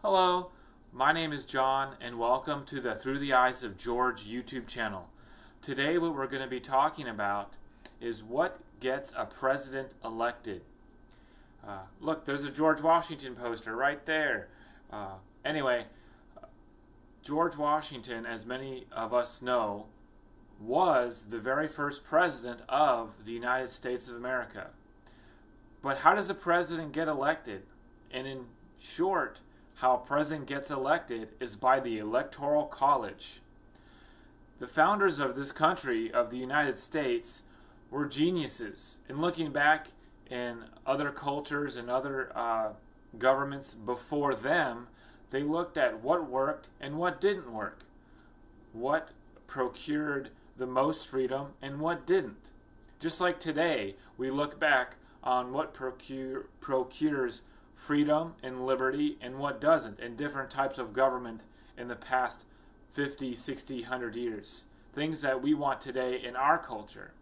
Hello, my name is John and welcome to the Through the Eyes of George YouTube channel. Today what we're going to be talking about is what gets a president elected. Look, there's a George Washington poster right there. Anyway, George Washington, as many of us know, was the very first president of the United States of America. But how does a president get elected? And in short, how a president gets elected is by the Electoral College. The founders of this country, of the United States, were geniuses. And looking back in other cultures and other governments before them, they looked at what worked and what didn't work. What procured the most freedom and what didn't. Just like today, we look back on what procures freedom and liberty and what doesn't, and different types of government in the past 50, 60, 100 years. Things that we want today in our culture.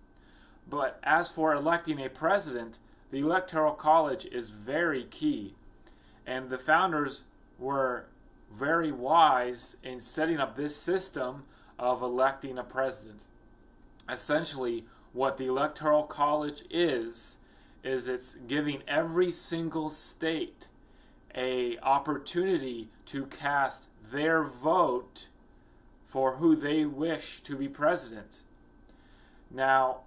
But as for electing a president, the Electoral College is very key. And the founders were very wise in setting up this system of electing a president. Essentially, what the Electoral College is it's giving every single state a opportunity to cast their vote for who they wish to be president. Now,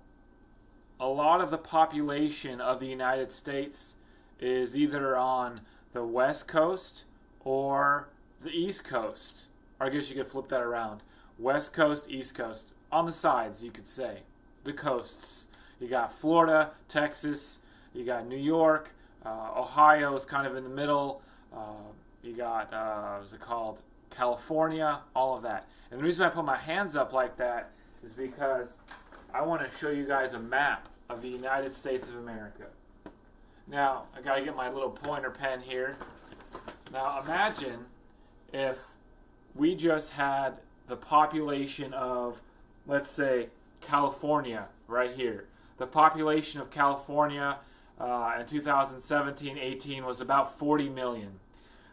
a lot of the population of the United States is either on the West Coast or the East Coast. Or I guess you could flip that around. West Coast, East Coast. On the sides, you could say. The coasts. You got Florida, Texas, you got New York, Ohio is kind of in the middle, you got, what's it called, California, all of that. And the reason I put my hands up like that is because I want to show you guys a map of the United States of America. Now, I got to get my little pointer pen here. Now, imagine if we just had the population of, let's say, California right here. The population of California in 2017-18 was about 40 million.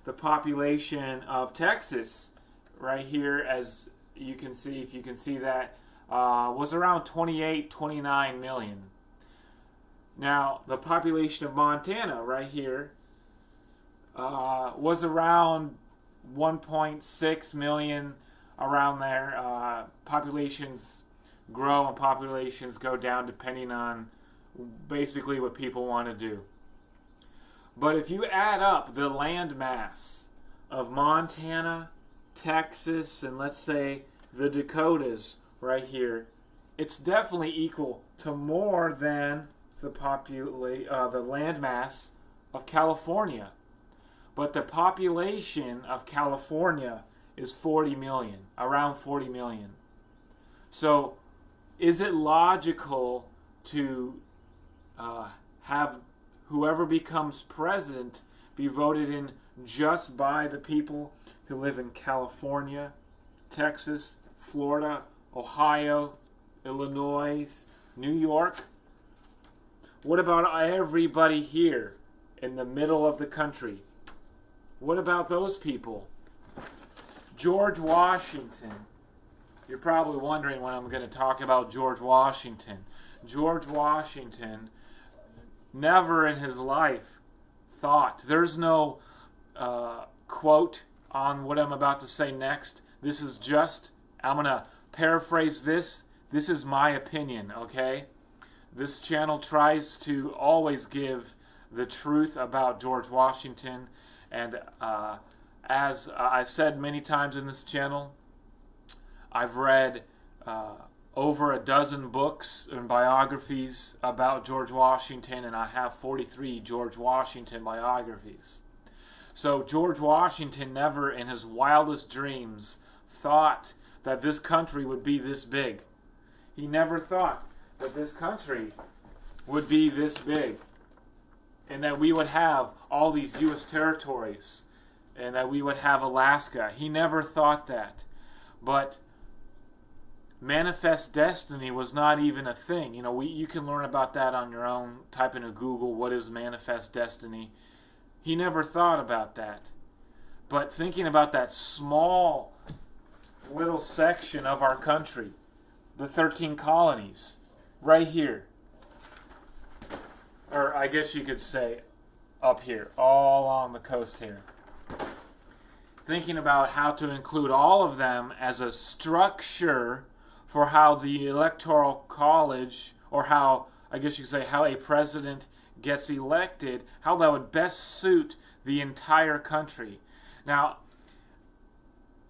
The population of Texas right here, as you can see, if you can see that, was around 28, 29 million. Now, the population of Montana right here was around 1.6 million, around there. Populations grow and populations go down depending on basically what people want to do. But if you add up the land mass of Montana, Texas, and let's say the Dakotas right here, it's definitely equal to more than the land mass of California. But the population of California is 40 million, around 40 million. So is it logical to have whoever becomes president be voted in just by the people who live in California, Texas, Florida, Ohio, Illinois, New York? What about everybody here in the middle of the country? What about those people? George Washington. You're probably wondering when I'm going to talk about George Washington. George Washington never in his life thought. There's no quote on what I'm about to say next. This is just, I'm going to paraphrase this. This is my opinion, okay? This channel tries to always give the truth about George Washington. And as I've said many times in this channel, I've read over a dozen books and biographies about George Washington, and I have 43 George Washington biographies. So George Washington never in his wildest dreams thought that this country would be this big. He never thought that this country would be this big, and that we would have all these U.S. territories, and that we would have Alaska. He never thought that. But manifest destiny was not even a thing. You know, you can learn about that on your own. Type into Google, what is manifest destiny? He never thought about that. But thinking about that small little section of our country, the 13 colonies, right here, or I guess you could say up here, all along the coast here. Thinking about how to include all of them as a structure for how the Electoral College, or how, I guess you could say, how a president gets elected, how that would best suit the entire country. Now,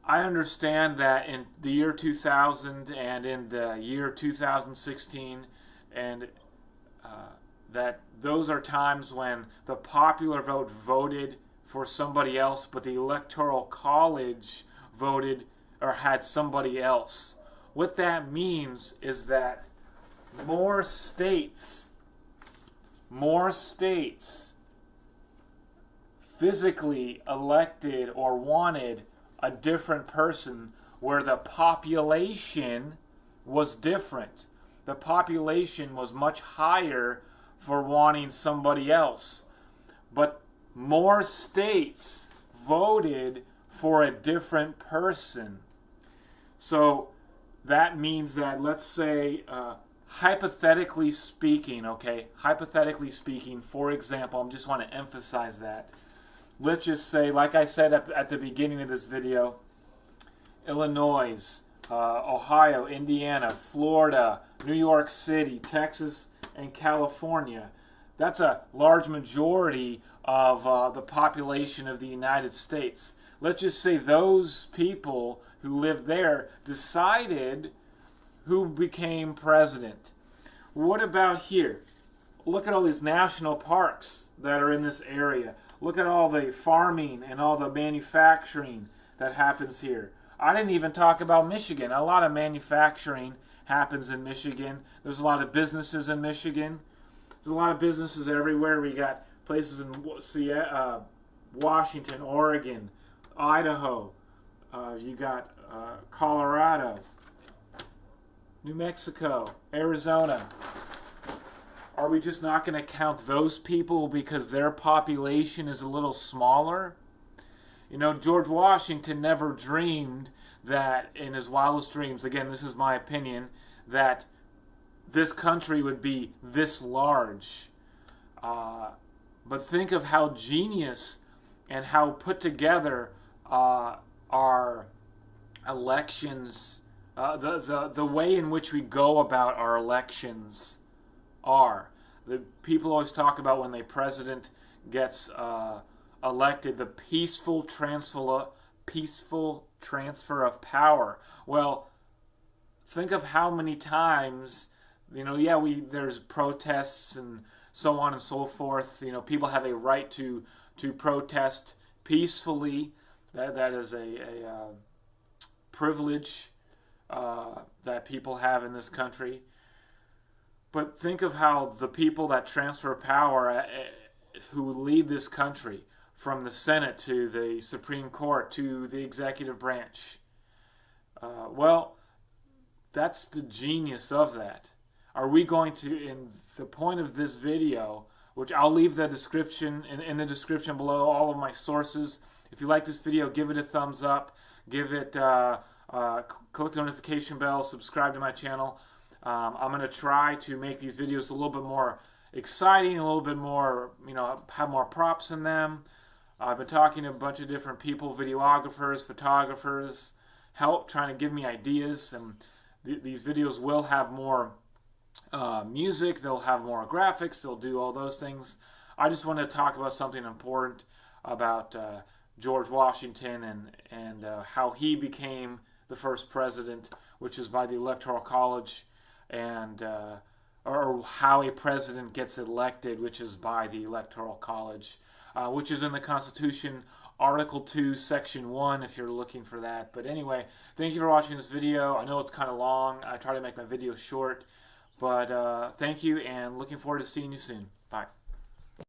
I understand that in the year 2000 and in the year 2016, and that those are times when the popular vote voted for somebody else, but the Electoral College voted or had somebody else. What that means is that more states physically elected or wanted a different person, where the population was different. The population was much higher for wanting somebody else. But more states voted for a different person. So that means that, let's say, hypothetically speaking, for example, I just want to emphasize that. Let's just say, like I said at the beginning of this video, Illinois, Ohio, Indiana, Florida, New York City, Texas, and California. That's a large majority of the population of the United States. Let's just say those people who lived there decided who became president. What about here? Look at all these national parks that are in this area. Look at all the farming and all the manufacturing that happens here. I didn't even talk about Michigan. A lot of manufacturing happens in Michigan. There's a lot of businesses in Michigan. There's a lot of businesses everywhere. We got places in Washington, Oregon, Idaho. You got Colorado, New Mexico, Arizona. Are we just not going to count those people because their population is a little smaller? You know, George Washington never dreamed that, in his wildest dreams, again, this is my opinion, that this country would be this large. But think of how genius and how put together our elections, the way in which we go about our elections are. The people always talk about when the president gets elected, the peaceful transfer of power. Well, think of how many times, there's protests and so on and so forth. You know, people have a right to protest peacefully. That is a privilege that people have in this country. But think of how the people that transfer power, who lead this country, from the Senate to the Supreme Court to the executive branch. Well, that's the genius of that. Are we going to, in the point of this video, which I'll leave the description in the description below, all of my sources. If you like this video, give it a thumbs up. Give it, click the notification bell, subscribe to my channel. I'm going to try to make these videos a little bit more exciting, a little bit more, have more props in them. I've been talking to a bunch of different people, videographers, photographers, trying to give me ideas. And these videos will have more music, they'll have more graphics, they'll do all those things. I just want to talk about something important about George Washington and how he became the first president, which is by the Electoral College, and or how a president gets elected, which is by the Electoral College, which is in the Constitution, Article 2, Section 1, if you're looking for that. But anyway, thank you for watching this video. I know it's kind of long. I try to make my videos short. But thank you, and looking forward to seeing you soon. Bye.